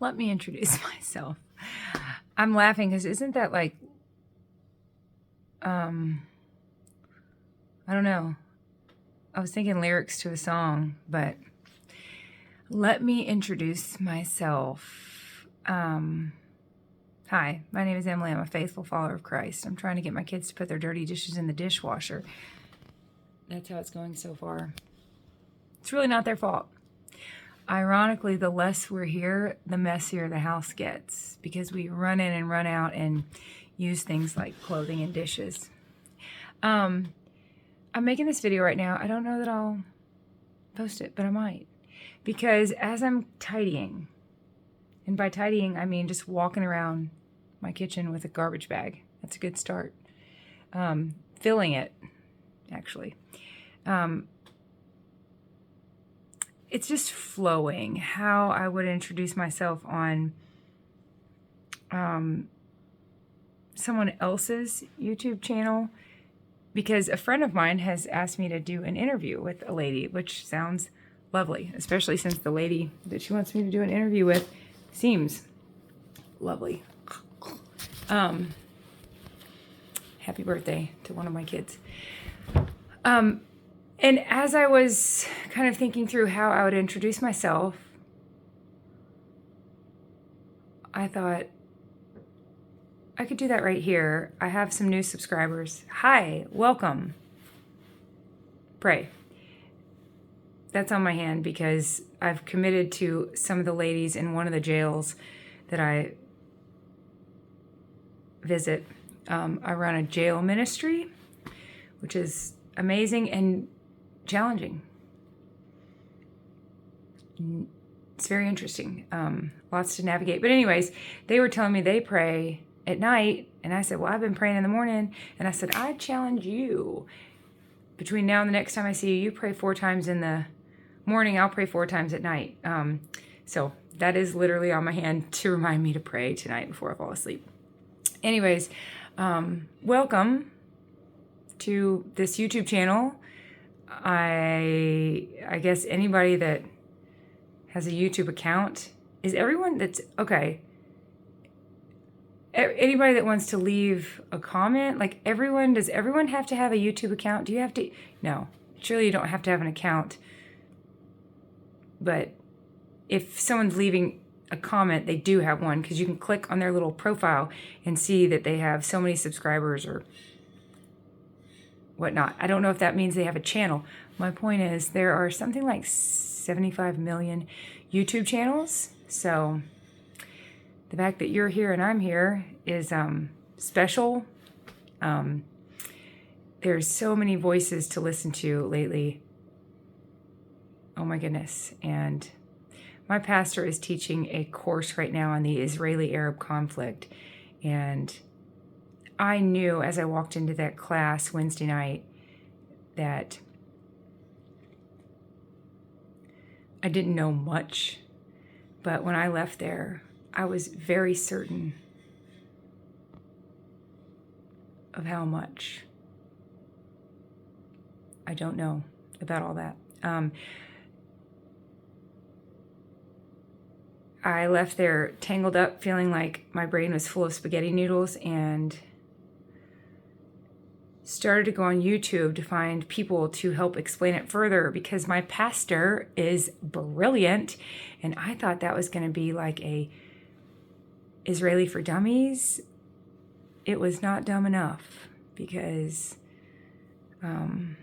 Let me introduce myself. I'm laughing because isn't that like, I don't know. I was thinking lyrics to a song, but let me introduce myself. Hi, my name is Emily. I'm a faithful follower of Christ. I'm trying to get my kids to put their dirty dishes in the dishwasher. That's how it's going so far. It's really not their fault. Ironically, the less we're here, the messier the house gets because we run in and run out and use things like clothing and dishes. I'm making this video right now. I don't know that I'll post it, but I might. Because as I'm tidying, and by tidying, I mean just walking around my kitchen with a garbage bag. That's a good start. Filling it, actually. It's just flowing how I would introduce myself on someone else's YouTube channel, because a friend of mine has asked me to do an interview with a lady, which sounds lovely, especially since the lady that she wants me to do an interview with seems lovely. Happy birthday to one of my kids. And as I was kind of thinking through how I would introduce myself, I thought I could do that right here. I have some new subscribers. Hi, welcome. Pray. That's on my hand because I've committed to some of the ladies in one of the jails that I visit. I run a jail ministry, which is amazing and challenging. It's very interesting. Lots to navigate. But anyways, they were telling me they pray at night. And I said, well, I've been praying in the morning. And I said, I challenge you. Between now and the next time I see you, you pray 4 times in the morning. I'll pray 4 times at night. So that is literally on my hand to remind me to pray tonight before I fall asleep. Anyways, welcome to this YouTube channel. I guess anybody that has a YouTube account, is everyone that's, okay, anybody that wants to leave a comment, like everyone, does everyone have to have a YouTube account? Do you have to? No, surely you don't have to have an account. But if someone's leaving a comment, they do have one, because you can click on their little profile and see that they have so many subscribers or whatnot. I don't know if that means they have a channel. My point is there are something like 75 million YouTube channels. So the fact that you're here and I'm here is special. There's so many voices to listen to lately. Oh my goodness. And my pastor is teaching a course right now on the Israeli-Arab conflict. And I knew as I walked into that class Wednesday night that I didn't know much, but when I left there, I was very certain of how much I don't know about all that. I left there tangled up, feeling like my brain was full of spaghetti noodles, and started to go on YouTube to find people to help explain it further, because my pastor is brilliant, and I thought that was going to be like a Israeli for dummies. It was not dumb enough, because I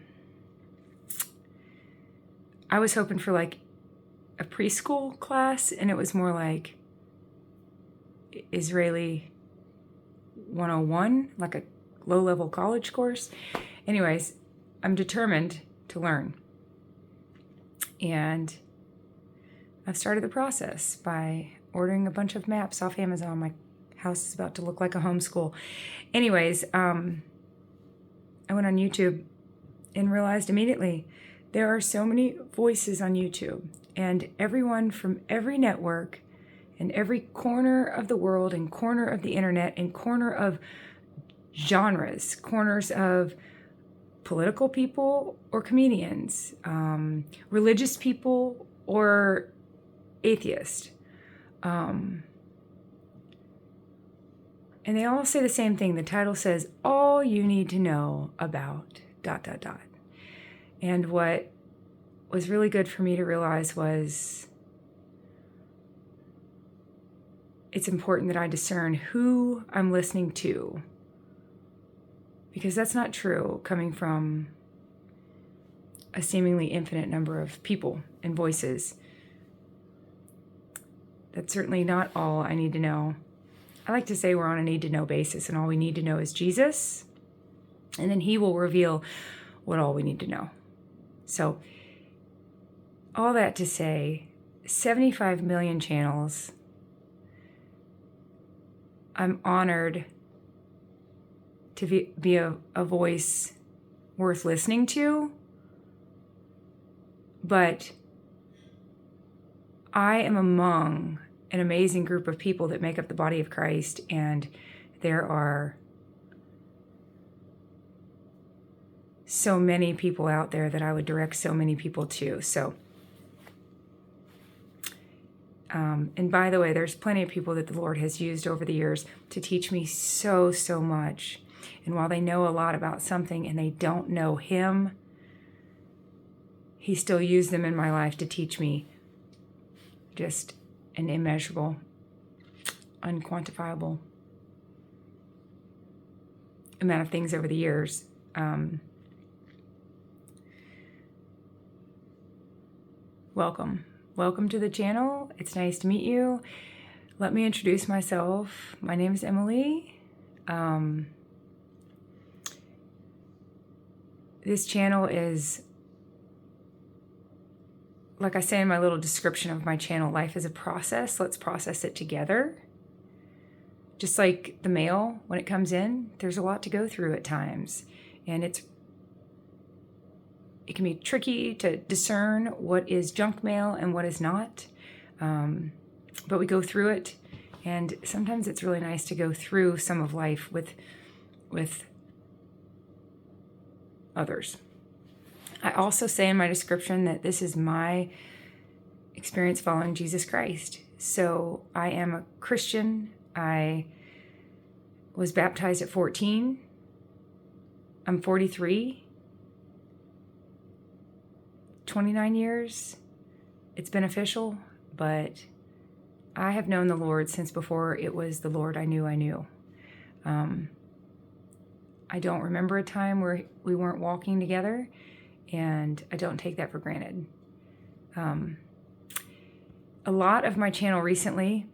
was hoping for like a preschool class, and it was more like Israeli 101, like a low-level college course. Anyways, I'm determined to learn. And I've started the process by ordering a bunch of maps off Amazon. My house is about to look like a homeschool. Anyways, I went on YouTube and realized immediately there are so many voices on YouTube, and everyone from every network and every corner of the world and corner of the internet and corner of genres, corners of political people or comedians, religious people or atheists, And they all say the same thing. The title says, all you need to know about ... And what was really good for me to realize was it's important that I discern who I'm listening to, because that's not true coming from a seemingly infinite number of people and voices. That's certainly not all I need to know. I like to say we're on a need-to-know basis, and all we need to know is Jesus, and then he will reveal what all we need to know. So, all that to say, 75 million channels. I'm honored to be a voice worth listening to, but I am among an amazing group of people that make up the body of Christ, and there are so many people out there that I would direct so many people to. So, and by the way, there's plenty of people that the Lord has used over the years to teach me so much. And while they know a lot about something and they don't know him, he still used them in my life to teach me just an immeasurable, unquantifiable amount of things over the years. Welcome to the channel. It's nice to meet you. Let me introduce myself. My name is Emily. This channel is, like I say in my little description of my channel, life is a process. Let's process it together. Just like the mail, when it comes in, there's a lot to go through at times. And it can be tricky to discern what is junk mail and what is not. But we go through it. And sometimes it's really nice to go through some of life with others. I also say in my description that this is my experience following Jesus Christ. So I am a Christian. I was baptized at 14. I'm 43. 29 years. It's beneficial, but I have known the Lord since before it was the Lord I knew. I don't remember a time where we weren't walking together, and I don't take that for granted. A lot of my channel recently,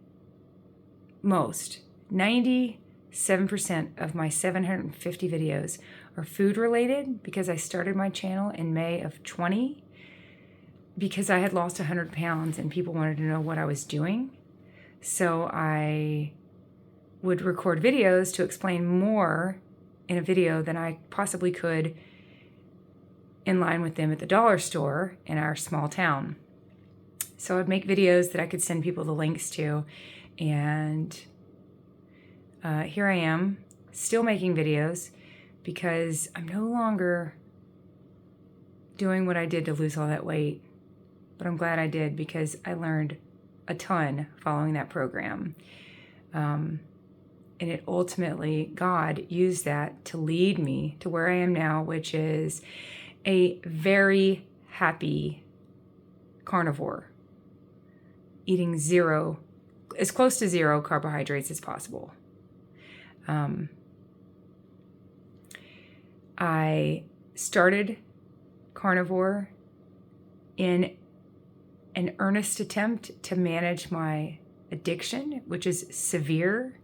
97% of my 750 videos are food related, because I started my channel in May of 20 because I had lost 100 pounds and people wanted to know what I was doing. So I would record videos to explain more in a video than I possibly could in line with them at the dollar store in our small town. So I'd make videos that I could send people the links to, and here I am still making videos because I'm no longer doing what I did to lose all that weight, but I'm glad I did because I learned a ton following that program. And it ultimately, God used that to lead me to where I am now, which is a very happy carnivore, eating as close to zero carbohydrates as possible. I started carnivore in an earnest attempt to manage my addiction, which is severe.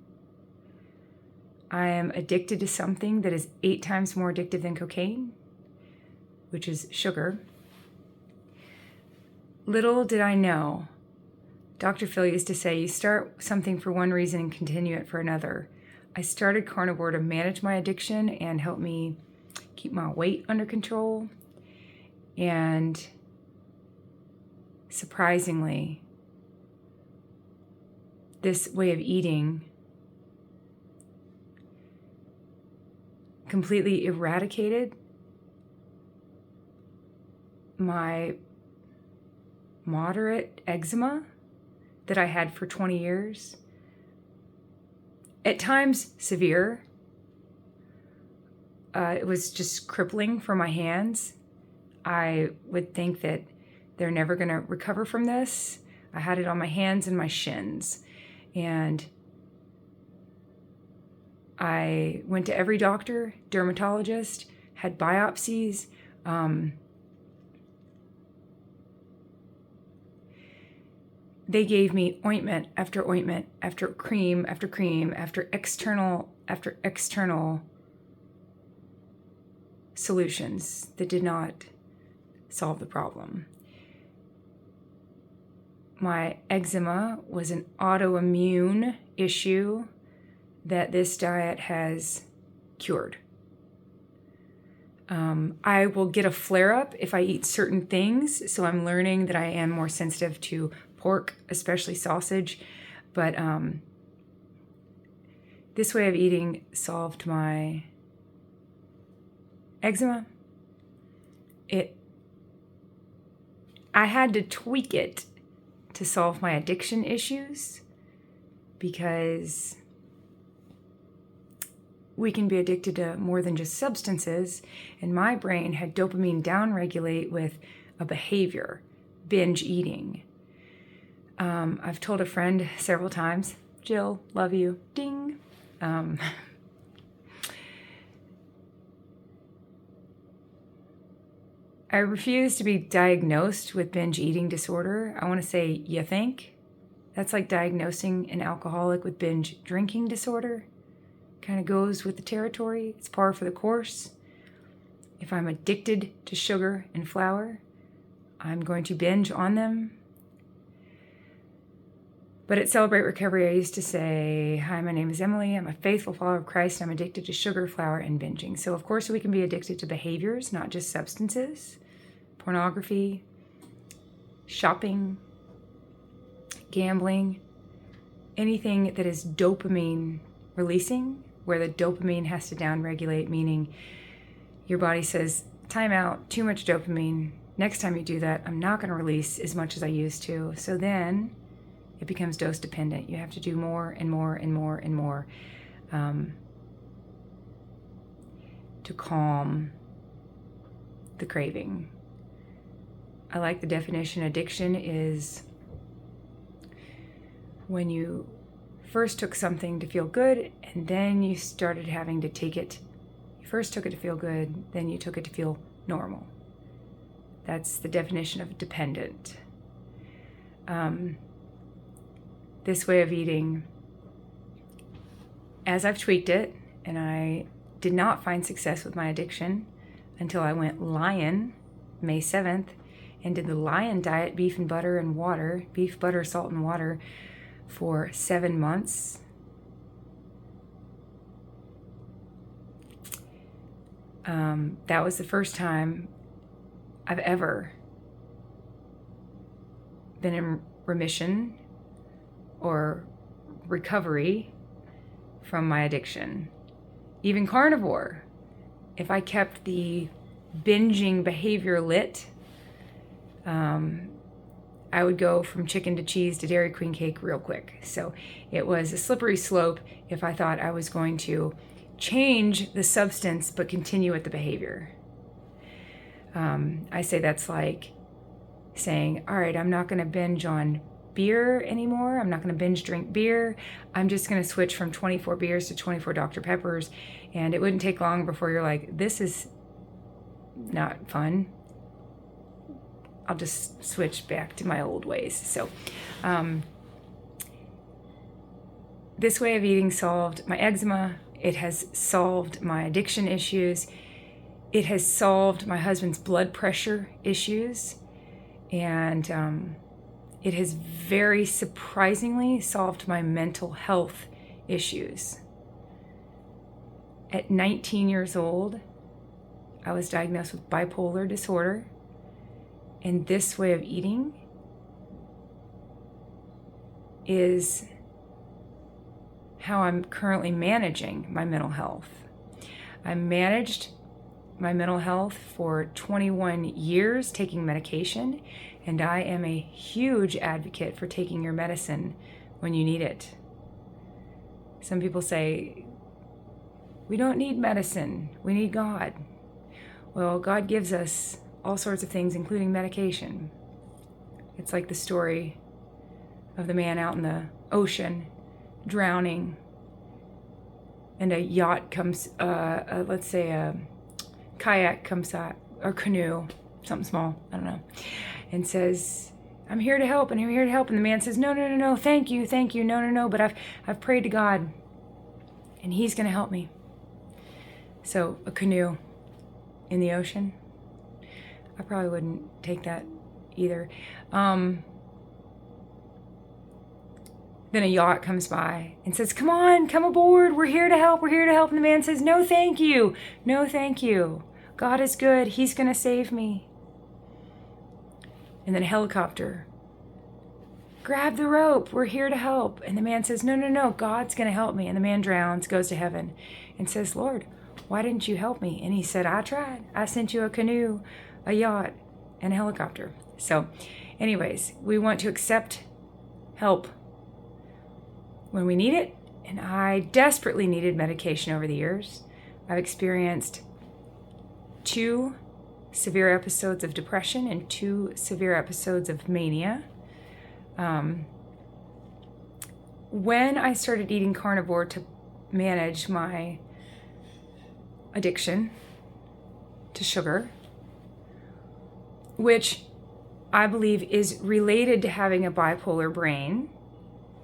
I am addicted to something that is 8 times more addictive than cocaine, which is sugar. Little did I know, Dr. Phil used to say, you start something for one reason and continue it for another. I started carnivore to manage my addiction and help me keep my weight under control. And surprisingly, this way of eating completely eradicated my moderate eczema that I had for 20 years, at times severe. It was just crippling for my hands. I would think that they're never going to recover from this. I had it on my hands and my shins. And I went to every doctor, dermatologist, had biopsies. They gave me ointment after cream after cream, after external solutions that did not solve the problem. My eczema was an autoimmune issue that this diet has cured. I will get a flare-up if I eat certain things, so I'm learning that I am more sensitive to pork, especially sausage, but this way of eating solved my eczema. I had to tweak it to solve my addiction issues, because we can be addicted to more than just substances, and my brain had dopamine downregulate with a behavior, binge eating. I've told a friend several times, Jill, love you, ding. I refuse to be diagnosed with binge eating disorder. I want to say, you think? That's like diagnosing an alcoholic with binge drinking disorder. Kind of goes with the territory. It's par for the course. If I'm addicted to sugar and flour, I'm going to binge on them. But at Celebrate Recovery, I used to say, hi, my name is Emily. I'm a faithful follower of Christ. I'm addicted to sugar, flour, and binging. So, of course, we can be addicted to behaviors, not just substances. Pornography, shopping, gambling, anything that is dopamine releasing, where the dopamine has to downregulate, meaning your body says, time out, too much dopamine. Next time you do that, I'm not going to release as much as I used to. So then it becomes dose dependent. You have to do more and more and more and more to calm the craving. I like the definition. Addiction is when you first took something to feel good, and then you started having to take it. You first took it to feel good, then you took it to feel normal. That's the definition of dependent. This way of eating, as I've tweaked it, and I did not find success with my addiction until I went Lion May 7th and did the Lion diet, beef and butter and water, beef, butter, salt, and water for 7 months. That was the first time I've ever been in remission or recovery from my addiction. Even carnivore, if I kept the binging behavior lit, I would go from chicken to cheese to Dairy Queen cake real quick. So it was a slippery slope if I thought I was going to change the substance but continue with the behavior. I say that's like saying, all right, I'm not going to binge on beer anymore. I'm not going to binge drink beer. I'm just going to switch from 24 beers to 24 Dr. Peppers. And it wouldn't take long before you're like, this is not fun. I'll just switch back to my old ways. So this way of eating solved my eczema. It has solved my addiction issues. It has solved my husband's blood pressure issues. And it has very surprisingly solved my mental health issues. At 19 years old, I was diagnosed with bipolar disorder. And this way of eating is how I'm currently managing my mental health. I managed my mental health for 21 years taking medication, And I am a huge advocate for taking your medicine when you need it. Some people say, we don't need medicine, we need God. Well, God gives us all sorts of things, including medication. It's like the story of the man out in the ocean drowning, and a yacht comes, let's say a kayak comes out, or canoe, something small, I don't know, and says, I'm here to help, and I'm here to help. And the man says, no, thank you, no, but I've prayed to God, and He's going to help me. So a canoe in the ocean, I probably wouldn't take that either. Then a yacht comes by and says, come on, come aboard, we're here to help. And the man says, no, thank you. God is good, He's going to save me. And then a helicopter, grab the rope, we're here to help. And the man says, no, God's going to help me. And the man drowns, goes to heaven, and says, Lord, why didn't you help me? And He said, I tried. I sent you a canoe, a yacht, and a helicopter. So anyways, we want to accept help when we need it. And I desperately needed medication over the years. I've experienced 2 severe episodes of depression and 2 severe episodes of mania. When I started eating carnivore to manage my addiction to sugar, which I believe is related to having a bipolar brain,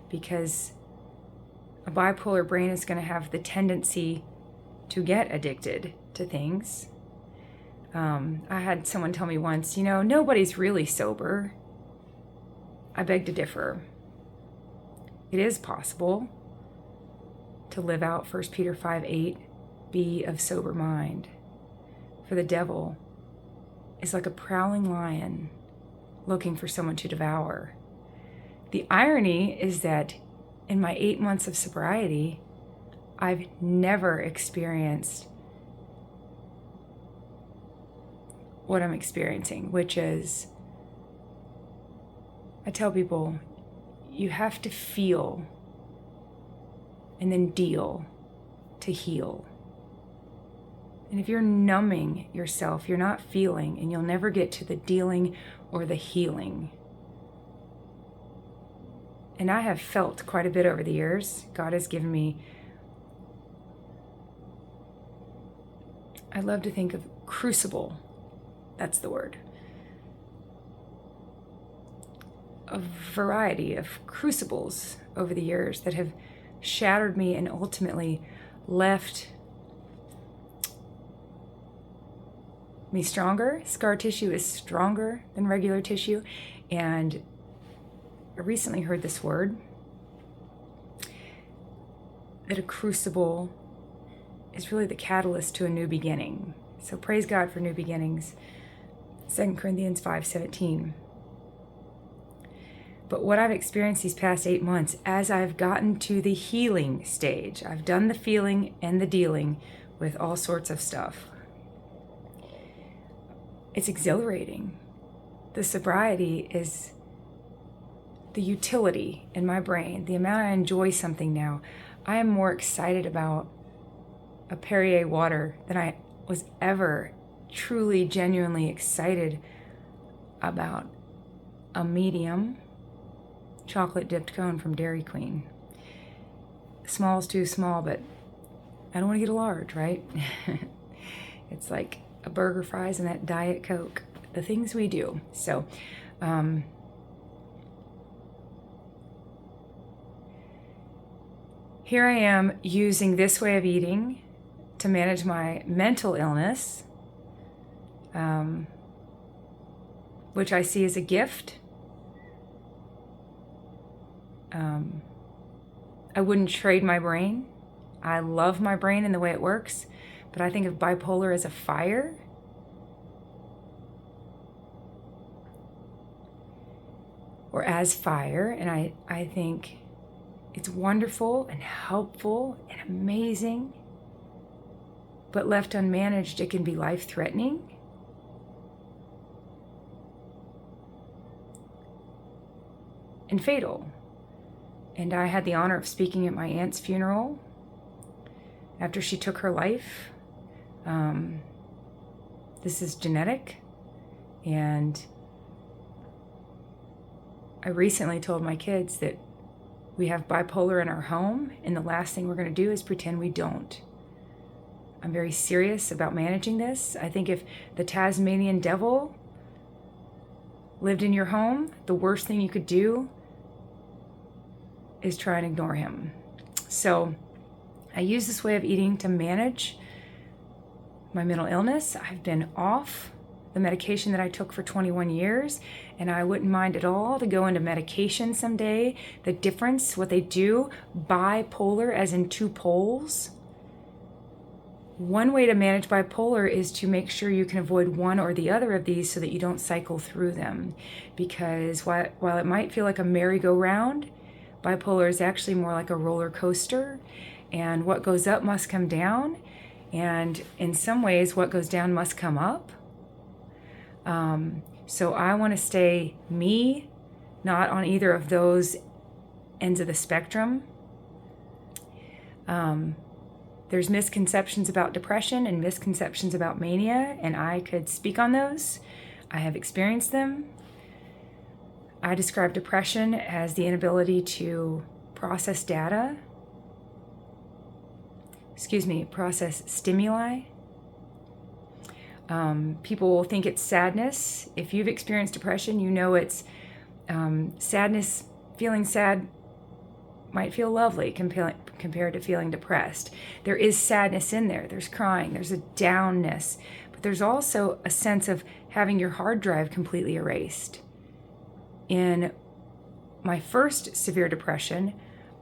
because a bipolar brain is going to have the tendency to get addicted to things. I had someone tell me once, nobody's really sober. I beg to differ. It is possible to live out 1 Peter 5:8, be of sober mind. For the devil is like a prowling lion looking for someone to devour. The irony is that in my 8 months of sobriety, I've never experienced what I'm experiencing, which is, I tell people, you have to feel and then deal to heal. And if you're numbing yourself, you're not feeling, and you'll never get to the dealing or the healing. And I have felt quite a bit over the years. God has given me, I love to think of crucible. That's the word. A variety of crucibles over the years that have shattered me and ultimately left me stronger. Scar tissue is stronger than regular tissue. And I recently heard this word, that a crucible is really the catalyst to a new beginning. So praise God for new beginnings. 2 Corinthians 5:17. But what I've experienced these past 8 months, as I've gotten to the healing stage, I've done the feeling and the dealing with all sorts of stuff. It's exhilarating. The sobriety is the utility in my brain, the amount I enjoy something now. I am more excited about a Perrier water than I was ever truly, genuinely excited about a medium chocolate dipped cone from Dairy Queen. Small's too small, but I don't want to get a large, right? It's like a burger, fries, and that Diet Coke. The things we do. So, here I am using this way of eating to manage my mental illness, which I see as a gift. I wouldn't trade my brain. I love my brain and the way it works, but I think of bipolar as a fire. Or as fire, and I think it's wonderful and helpful and amazing, but left unmanaged, it can be life-threatening. and fatal. And I had the honor of speaking at my aunt's funeral after she took her life. This is genetic. And I recently told my kids that we have bipolar in our home, and the last thing we're going to do is pretend we don't. I'm very serious about managing this. I think if the Tasmanian devil lived in your home, the worst thing you could do is try and ignore him. So I use this way of eating to manage my mental illness. I've been off the medication that I took for 21 years, and I wouldn't mind at all to go into medication someday. The difference, what they do, bipolar as in two poles. One way to manage bipolar is to make sure you can avoid one or the other of these so that you don't cycle through them. Because while it might feel like a merry-go-round, bipolar is actually more like a roller coaster, and what goes up must come down, and in some ways what goes down must come up. So I want to stay me, not on either of those ends of the spectrum. There's misconceptions about depression and misconceptions about mania, and I could speak on those. I have experienced them. I describe depression as the inability to process stimuli. People will think it's sadness. If you've experienced depression, you know it's sadness. Feeling sad might feel lovely compared to feeling depressed. There is sadness in there. There's crying. There's a downness. But there's also a sense of having your hard drive completely erased. In my first severe depression,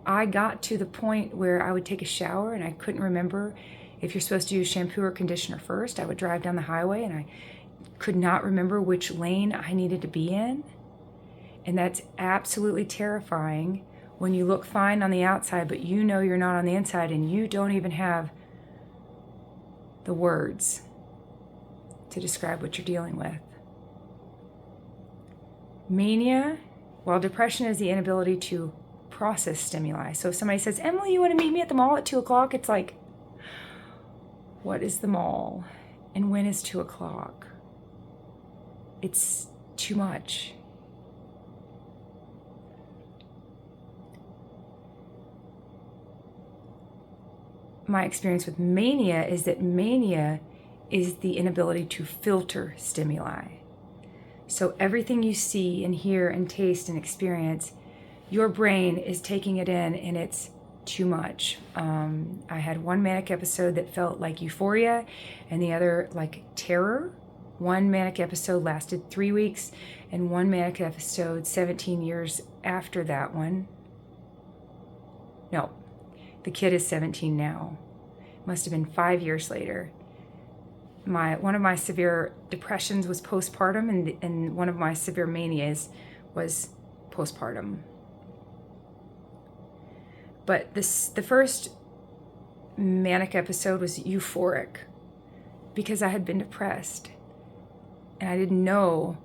I got to the point where I would take a shower and I couldn't remember if you're supposed to use shampoo or conditioner first. I would drive down the highway and I could not remember which lane I needed to be in. And that's absolutely terrifying when you look fine on the outside, but you know you're not on the inside and you don't even have the words to describe what you're dealing with. Mania, while depression is the inability to process stimuli. So if somebody says, Emily, you want to meet me at the mall at 2:00? It's like, what is the mall? And when is 2:00? It's too much. My experience with mania is that mania is the inability to filter stimuli. So everything you see and hear and taste and experience, your brain is taking it in and it's too much. I had one manic episode that felt like euphoria and the other like terror. One manic episode lasted 3 weeks and one manic episode 17 years after that one. No, the kid is 17 now. Must have been 5 years later. One of my severe depressions was postpartum, and one of my severe manias was postpartum. But the first manic episode was euphoric because I had been depressed and I didn't know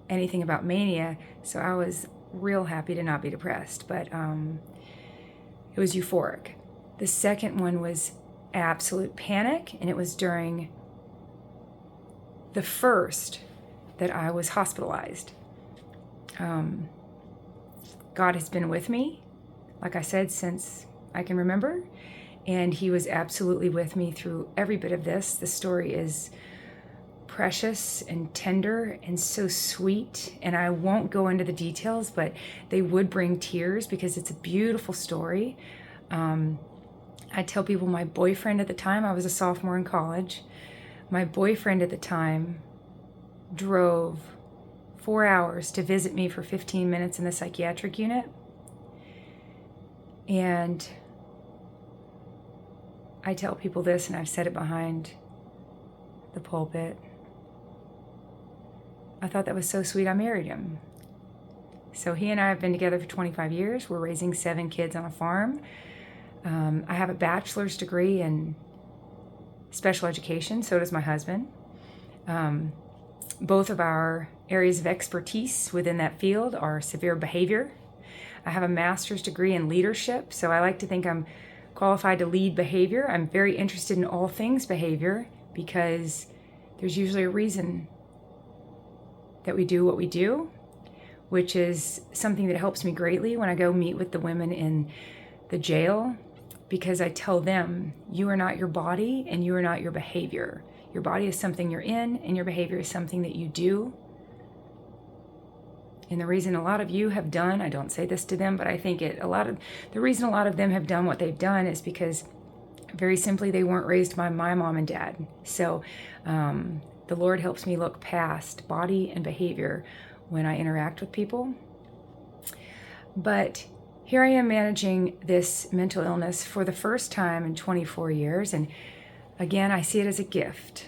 anything about mania, so I was real happy to not be depressed, but it was euphoric. The second one was absolute panic, and it was during the first that I was hospitalized. God has been with me, like I said, since I can remember, and he was absolutely with me through every bit of this. The story is precious and tender and so sweet, and I won't go into the details, but they would bring tears because it's a beautiful story. I tell people my boyfriend at the time, I was a sophomore in college, my boyfriend at the time drove 4 hours to visit me for 15 minutes in the psychiatric unit. And I tell people this, and I've said it behind the pulpit. I thought that was so sweet, I married him. So he and I have been together for 25 years. We're raising 7 kids on a farm. I have a bachelor's degree in special education, so does my husband. Both of our areas of expertise within that field are severe behavior, I have a master's degree in leadership, so I like to think I'm qualified to lead behavior. I'm very interested in all things behavior because there's usually a reason that we do what we do, which is something that helps me greatly when I go meet with the women in the jail, because I tell them, you are not your body and you are not your behavior. Your body is something you're in and your behavior is something that you do. And the reason a lot of you have done, I don't say this to them, but I think the reason a lot of them have done what they've done is because very simply they weren't raised by my mom and dad. So the Lord helps me look past body and behavior when I interact with people. But here I am managing this mental illness for the first time in 24 years. And again, I see it as a gift.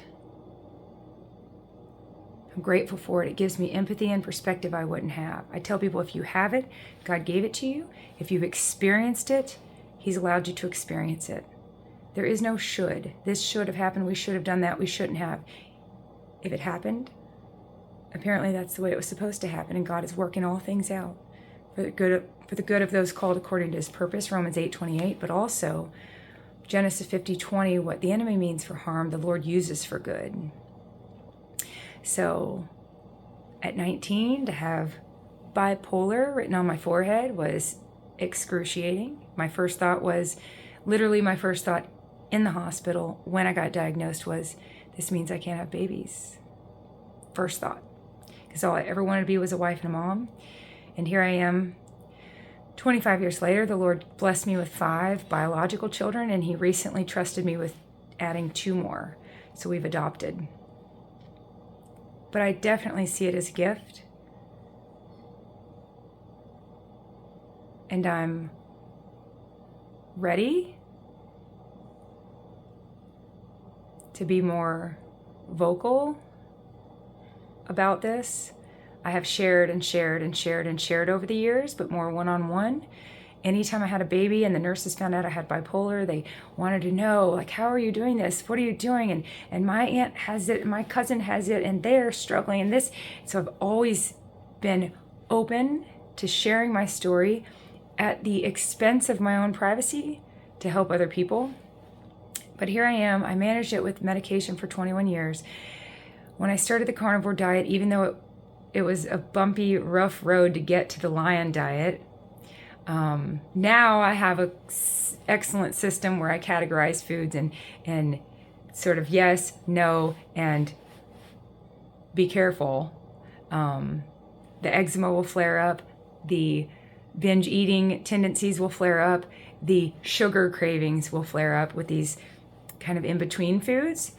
I'm grateful for it. It gives me empathy and perspective I wouldn't have. I tell people, if you have it, God gave it to you. If you've experienced it, He's allowed you to experience it. There is no should. This should have happened. We should have done that. We shouldn't have. If it happened, apparently that's the way it was supposed to happen, and God is working all things out for the good of those called according to His purpose, Romans 8:28, but also Genesis 50:20, what the enemy means for harm, the Lord uses for good. So at 19, to have bipolar written on my forehead was excruciating. My first thought in the hospital when I got diagnosed was, this means I can't have babies. First thought. Because all I ever wanted to be was a wife and a mom. And here I am, 25 years later. The Lord blessed me with 5 biological children, and He recently trusted me with adding 2 more. So we've adopted. But I definitely see it as a gift. And I'm ready to be more vocal about this. I have shared over the years, but more one-on-one. Anytime I had a baby and the nurses found out I had bipolar, they wanted to know, like, how are you doing this? What are you doing? And my aunt has it, and my cousin has it, and they're struggling in this. So I've always been open to sharing my story at the expense of my own privacy to help other people. But here I am. I managed it with medication for 21 years. When I started the carnivore diet, even though it was a bumpy, rough road to get to the lion diet, now I have an excellent system where I categorize foods and sort of yes, no, and be careful. The eczema will flare up. The binge eating tendencies will flare up. The sugar cravings will flare up with these kind of in-between foods.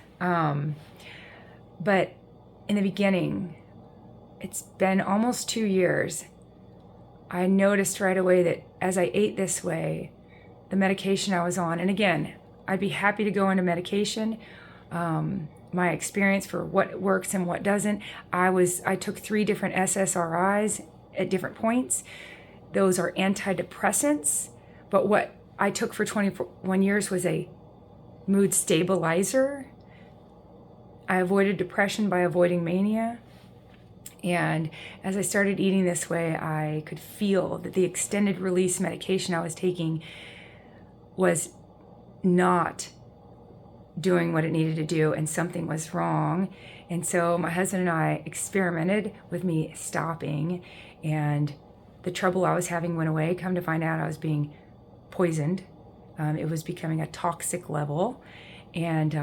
But in the beginning, it's been almost 2 years. I noticed right away that as I ate this way, the medication I was on, and again, I'd be happy to go into medication, my experience for what works and what doesn't. I took 3 different SSRIs at different points. Those are antidepressants, but what I took for 21 years was a mood stabilizer. I avoided depression by avoiding mania. And as I started eating this way, I could feel that the extended release medication I was taking was not doing what it needed to do, and something was wrong. And so my husband and I experimented with me stopping, and the trouble I was having went away. Come to find out, I was being poisoned. It was becoming a toxic level. And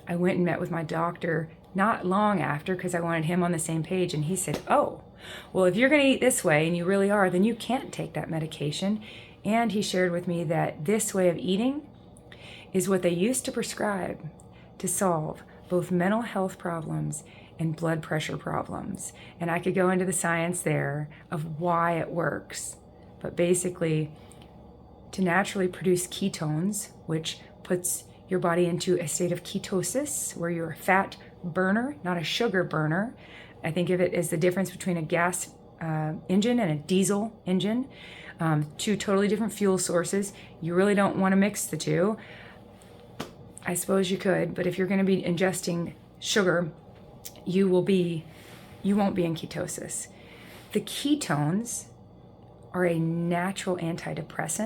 I went and met with my doctor not long after, because I wanted him on the same page, and he said, oh, well, if you're going to eat this way, and you really are, then you can't take that medication. And he shared with me that this way of eating is what they used to prescribe to solve both mental health problems and blood pressure problems. And I could go into the science there of why it works. But basically, to naturally produce ketones, which puts your body into a state of ketosis, where you're a fat burner, not a sugar burner. I think of it as the difference between a gas engine and a diesel engine. 2 totally different fuel sources. You really don't want to mix the 2. I suppose you could, but if you're going to be ingesting sugar, you won't be in ketosis. The ketones are a natural antidepressant.